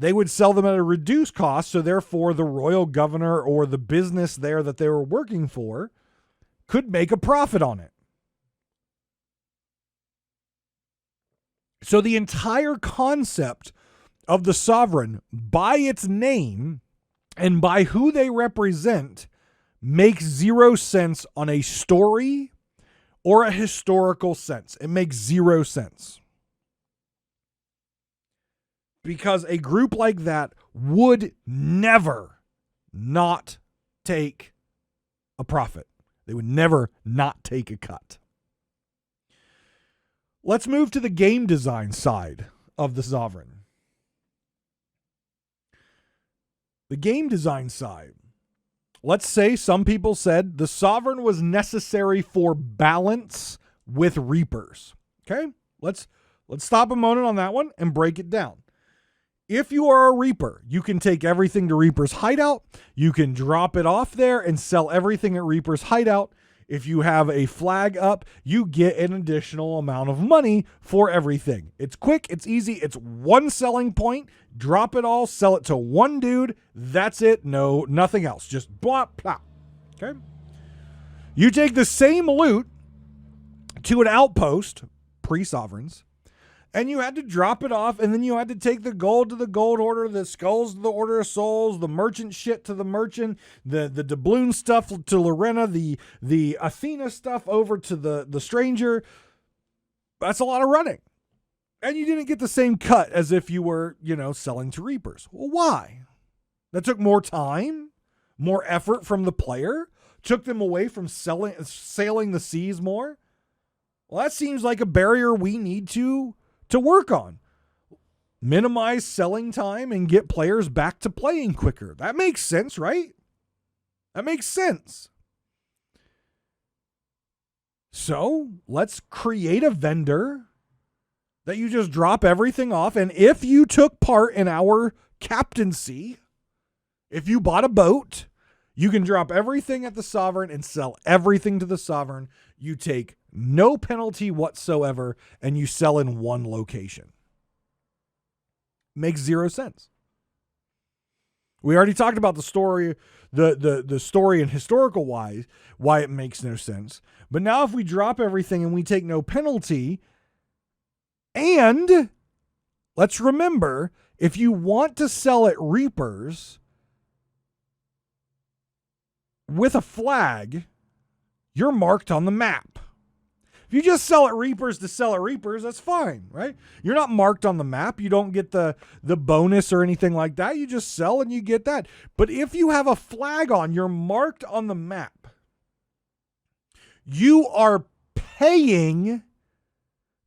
They would sell them at a reduced cost, so therefore the royal governor or the business there that they were working for could make a profit on it. So the entire concept of the sovereign, by its name and by who they represent, makes zero sense on a story or a historical sense. It makes zero sense. Because a group like that would never not take a profit. They would never not take a cut. Let's move to the game design side of the sovereign. The game design side. Let's say some people said the sovereign was necessary for balance with reapers. Okay? Let's stop a moment on that one and break it down. If you are a reaper, you can take everything to Reaper's hideout. You can drop it off there and sell everything at Reaper's hideout. If you have a flag up, you get an additional amount of money for everything. It's quick, it's easy, it's one selling point. Drop it all, sell it to one dude. That's it. No, nothing else. Just blah, blah. Okay? You take the same loot to an outpost, pre-sovereigns, and you had to drop it off, and then you had to take the gold to the gold order, the skulls to the order of souls, the merchant shit to the merchant, the doubloon stuff to Lorena, the Athena stuff over to the stranger. That's a lot of running. And you didn't get the same cut as if you were, selling to Reapers. Well, why? That took more time, more effort from the player, took them away from sailing the seas more. Well, that seems like a barrier we need to work on. Minimize selling time and get players back to playing quicker. That makes sense, right? That makes sense. So let's create a vendor that you just drop everything off. And if you took part in our captaincy, if you bought a boat, you can drop everything at the sovereign and sell everything to the sovereign. You take no penalty whatsoever, and you sell in one location. Makes zero sense. We already talked about the story, the story and historical wise, why it makes no sense. But now if we drop everything and we take no penalty, and let's remember, if you want to sell at Reapers with a flag, you're marked on the map. If you just sell at Reapers to sell at Reapers, that's fine, right? You're not marked on the map. You don't get the bonus or anything like that. You just sell and you get that. But if you have a flag on, you're marked on the map. You are paying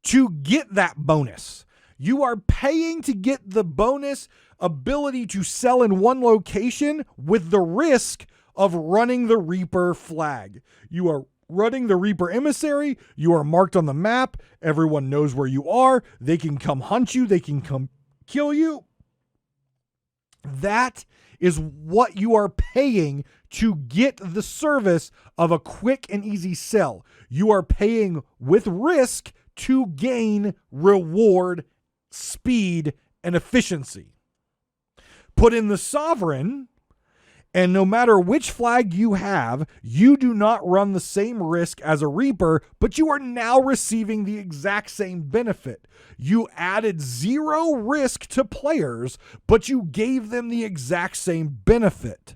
to get that bonus. You are paying to get the bonus ability to sell in one location with the risk of running the Reaper flag. You are running the Reaper emissary. You are marked on the map. Everyone knows where you are. They can come hunt you. They can come kill you. That is what you are paying to get the service of a quick and easy sell. You are paying with risk to gain reward, speed, and efficiency. Put in the sovereign, and no matter which flag you have, you do not run the same risk as a Reaper, but you are now receiving the exact same benefit. You added zero risk to players, but you gave them the exact same benefit.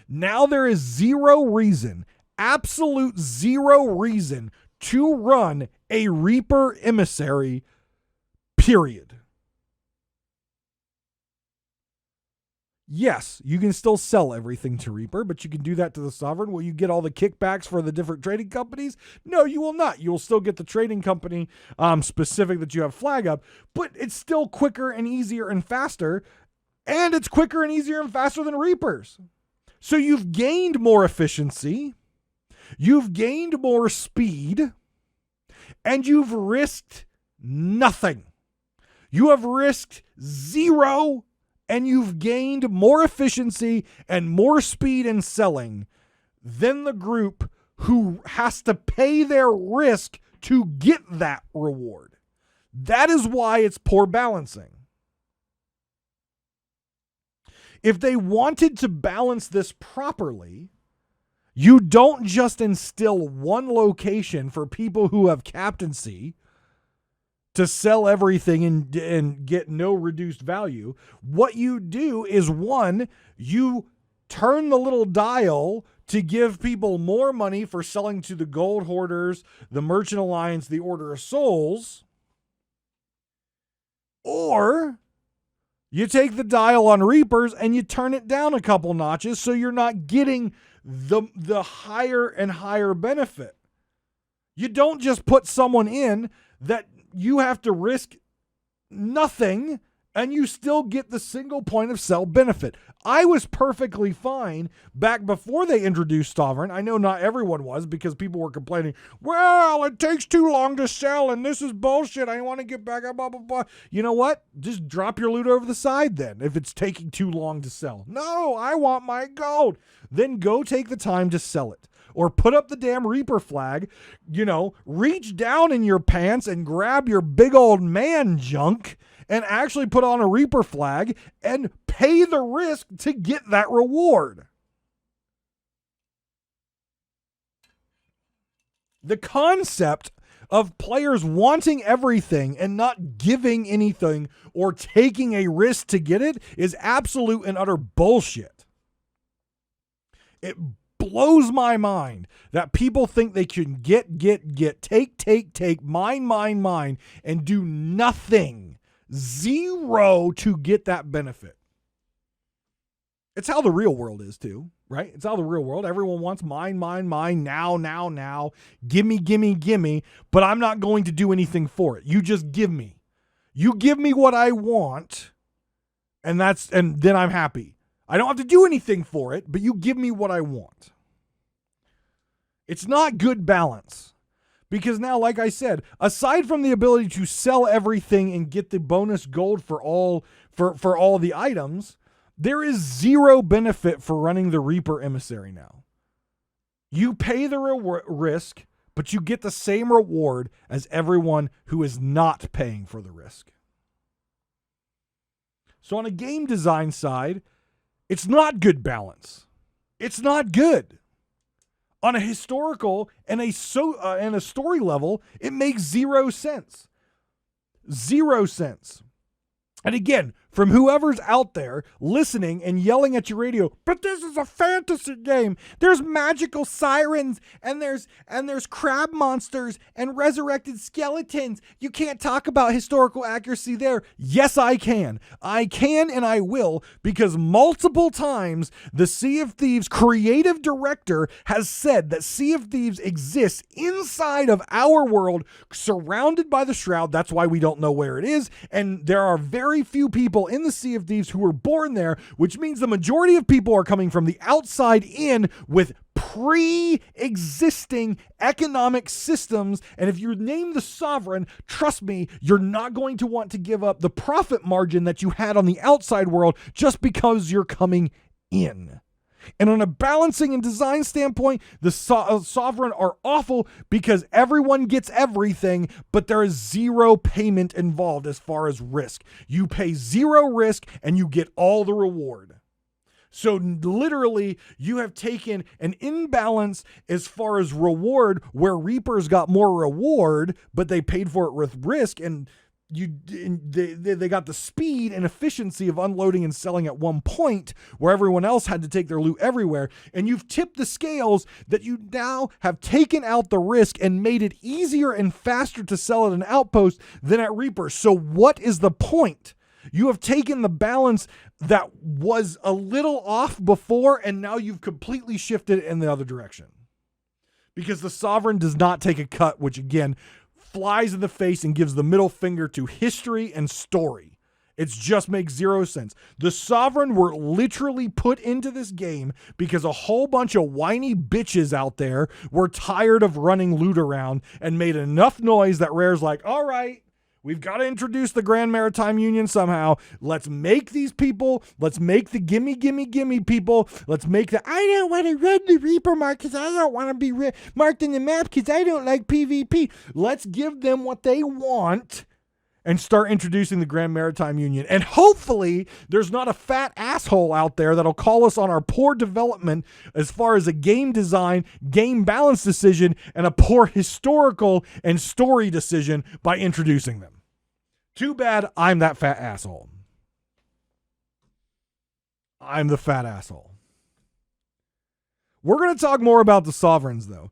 Now there is zero reason, absolute zero reason to run a Reaper emissary, period. Yes, you can still sell everything to Reaper, but you can do that to the Sovereign. Will you get all the kickbacks for the different trading companies? No, you will not. You will still get the trading company specific that you have flag up, but it's still quicker and easier and faster, and it's quicker and easier and faster than Reapers. So you've gained more efficiency, you've gained more speed, and you've risked nothing. You have risked zero, and you've gained more efficiency and more speed in selling than the group who has to pay their risk to get that reward. That is why it's poor balancing. If they wanted to balance this properly, you don't just instill one location for people who have captaincy to sell everything and get no reduced value. What you do is, one, you turn the little dial to give people more money for selling to the Gold Hoarders, the Merchant Alliance, the Order of Souls, or you take the dial on Reapers and you turn it down a couple notches so you're not getting the higher and higher benefit. You don't just put someone in that you have to risk nothing and you still get the single point of sell benefit. I was perfectly fine back before they introduced Sovereign. I know not everyone was, because people were complaining, well, it takes too long to sell and this is bullshit. I want to get back up, blah, blah, blah. You know what? Just drop your loot over the side then if it's taking too long to sell. No, I want my gold. Then go take the time to sell it. Or put up the damn Reaper flag, reach down in your pants and grab your big old man junk and actually put on a Reaper flag and pay the risk to get that reward. The concept of players wanting everything and not giving anything or taking a risk to get it is absolute and utter bullshit. It blows my mind that people think they can get, take, mine, and do nothing, zero, to get that benefit. It's how the real world is too, right? It's how the real world. Everyone wants mine, now. Gimme, but I'm not going to do anything for it. You just give me. You give me what I want, and then I'm happy. I don't have to do anything for it, but you give me what I want. It's not good balance, because now, like I said, aside from the ability to sell everything and get the bonus gold for all the items, there is zero benefit for running the Reaper Emissary now. You pay the risk, but you get the same reward as everyone who is not paying for the risk. So on a game design side, it's not good balance. It's not good. On a historical and a story level, it makes 0 sense. 0 sense. And again, from whoever's out there listening and yelling at your radio, but this is a fantasy game. There's magical sirens and there's crab monsters and resurrected skeletons. You can't talk about historical accuracy there. Yes, I can. I can and I will, because multiple times the Sea of Thieves creative director has said that Sea of Thieves exists inside of our world, surrounded by the Shroud. That's why we don't know where it is. And there are very few people in the Sea of Thieves who were born there, which means the majority of people are coming from the outside in with pre-existing economic systems. And if you name the Sovereign, trust me, you're not going to want to give up the profit margin that you had on the outside world just because you're coming in. And on a balancing and design standpoint, the Sovereign are awful because everyone gets everything, but there is zero payment involved as far as risk. You pay 0 risk and you get all the reward. So literally, you have taken an imbalance as far as reward, where Reapers got more reward, but they paid for it with risk, and they got the speed and efficiency of unloading and selling at one point, where everyone else had to take their loot everywhere. And you've tipped the scales that you now have taken out the risk and made it easier and faster to sell at an outpost than at Reaper. So what is the point? You have taken the balance that was a little off before, and now you've completely shifted it in the other direction. Because the Sovereign does not take a cut, which again flies in the face and gives the middle finger to history and story. It just makes 0 sense. The Sovereign were literally put into this game because a whole bunch of whiny bitches out there were tired of running loot around and made enough noise that Rare's like, all right, we've got to introduce the Grand Maritime Union somehow. Let's make these people. Let's make the gimme people. Let's make the, I don't want to run the Reaper mark because I don't want to be marked in the map because I don't like PvP. Let's give them what they want and start introducing the Grand Maritime Union. And hopefully there's not a fat asshole out there that'll call us on our poor development as far as a game design, game balance decision, and a poor historical and story decision by introducing them. Too bad I'm that fat asshole. I'm the fat asshole. We're going to talk more about the Sovereigns, though.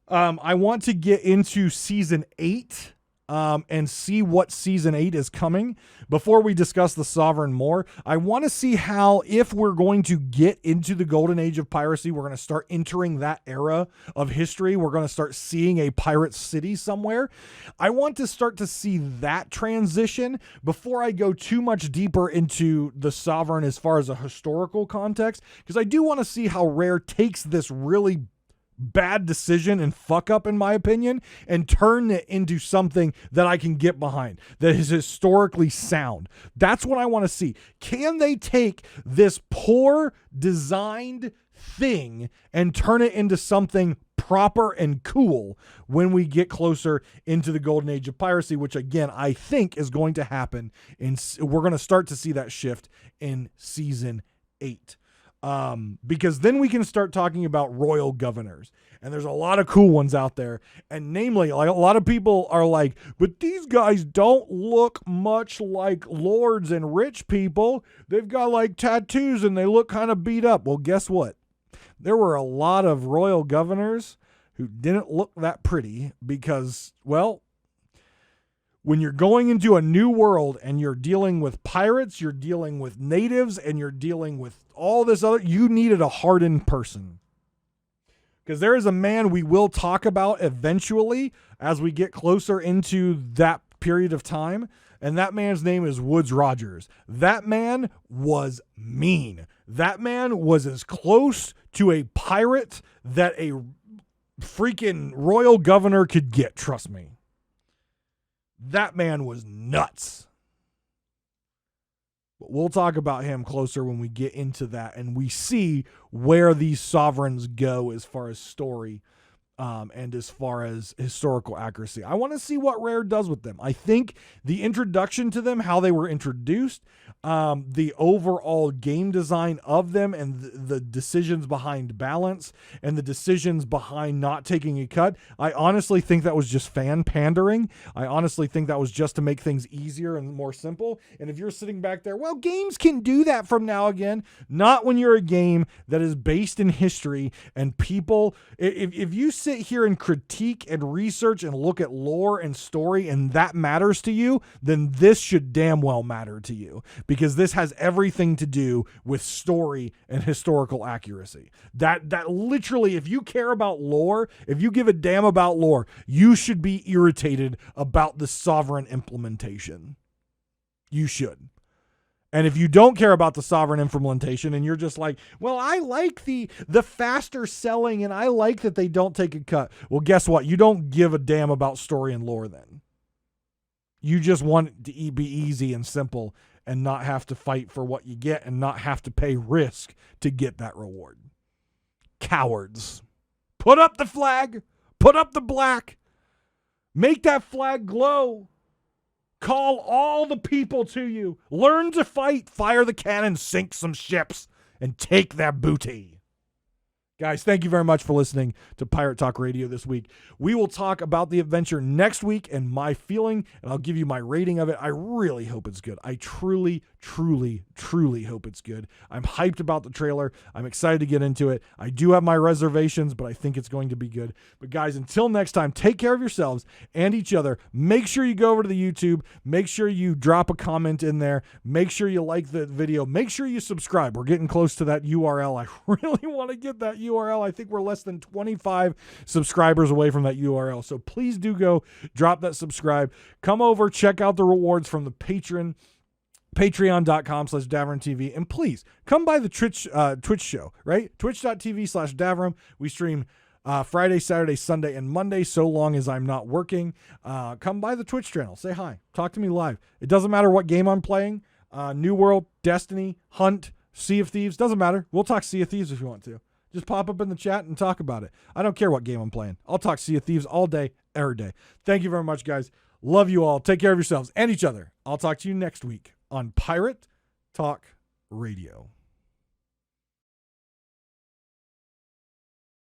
I want to get into Season 8 and see what Season 8 is coming. Before we discuss the Sovereign more, I want to see how, if we're going to get into the golden age of piracy, we're going to start entering that era of history. We're going to start seeing a pirate city somewhere. I want to start to see that transition before I go too much deeper into the Sovereign as far as a historical context, because I do want to see how Rare takes this really bad decision and fuck up, in my opinion, and turn it into something that I can get behind, that is historically sound. That's what I want to see. Can they take this poor designed thing and turn it into something proper and cool when we get closer into the golden age of piracy, which again, I think is going to happen. We're going to start to see that shift in Season 8. Because then we can start talking about royal governors, and there's a lot of cool ones out there. And namely, like, a lot of people are like, but these guys don't look much like lords and rich people. They've got like tattoos and they look kind of beat up. Well, guess what? There were a lot of royal governors who didn't look that pretty because, well, when you're going into a new world and you're dealing with pirates, you're dealing with natives, and you're dealing with all this other, you needed a hardened person. Because there is a man we will talk about eventually as we get closer into that period of time, and that man's name is Woodes Rogers. That man was mean. That man was as close to a pirate that a freaking royal governor could get, trust me. That man was nuts. But we'll talk about him closer when we get into that and we see where these sovereigns go as far as story and as far as historical accuracy. I want to see what Rare does with them. I think the introduction to them, how they were introduced, the overall game design of them, and the decisions behind balance and the decisions behind not taking a cut, I honestly think that was just fan pandering. I honestly think that was just to make things easier and more simple. And if you're sitting back there, well, games can do that from now again. Not when you're a game that is based in history and people, if you sit here and critique and research and look at lore and story and that matters to you, then this should damn well matter to you, because this has everything to do with story and historical accuracy. That literally, if you care about lore, if you give a damn about lore, you should be irritated about the sovereign implementation. You should. And if you don't care about the sovereign implementation and you're just like, well, I like the faster selling and I like that they don't take a cut. Well, guess what? You don't give a damn about story and lore then. You just want it to be easy and simple and not have to fight for what you get and not have to pay risk to get that reward. Cowards. Put up the flag. Put up the black. Make that flag glow. Call all the people to you. Learn to fight, fire the cannon, sink some ships, and take that booty. Guys, thank you very much for listening to Pirate Talk Radio this week. We will talk about the adventure next week and my feeling, and I'll give you my rating of it. I really hope it's good. I truly hope it's good. I'm hyped about the trailer. I'm excited to get into it. I do have my reservations, but I think it's going to be good. But guys, until next time, take care of yourselves and each other. Make sure you go over to the YouTube. Make sure you drop a comment in there. Make sure you like the video. Make sure you subscribe. We're getting close to that URL. I really want to get that URL. I think we're less than 25 subscribers away from that URL. So please do go drop that subscribe. Come over, check out the rewards from the Patreon. Patreon.com/DavrimTV. And please come by the Twitch show, right? Twitch.tv/Davrim. We stream Friday, Saturday, Sunday, and Monday, so long as I'm not working. Come by the Twitch channel. Say hi. Talk to me live. It doesn't matter what game I'm playing. New World, Destiny, Hunt, Sea of Thieves. Doesn't matter. We'll talk Sea of Thieves if you want to. Just pop up in the chat and talk about it. I don't care what game I'm playing. I'll talk Sea of Thieves all day, every day. Thank you very much, guys. Love you all. Take care of yourselves and each other. I'll talk to you next week on Pirate Talk Radio.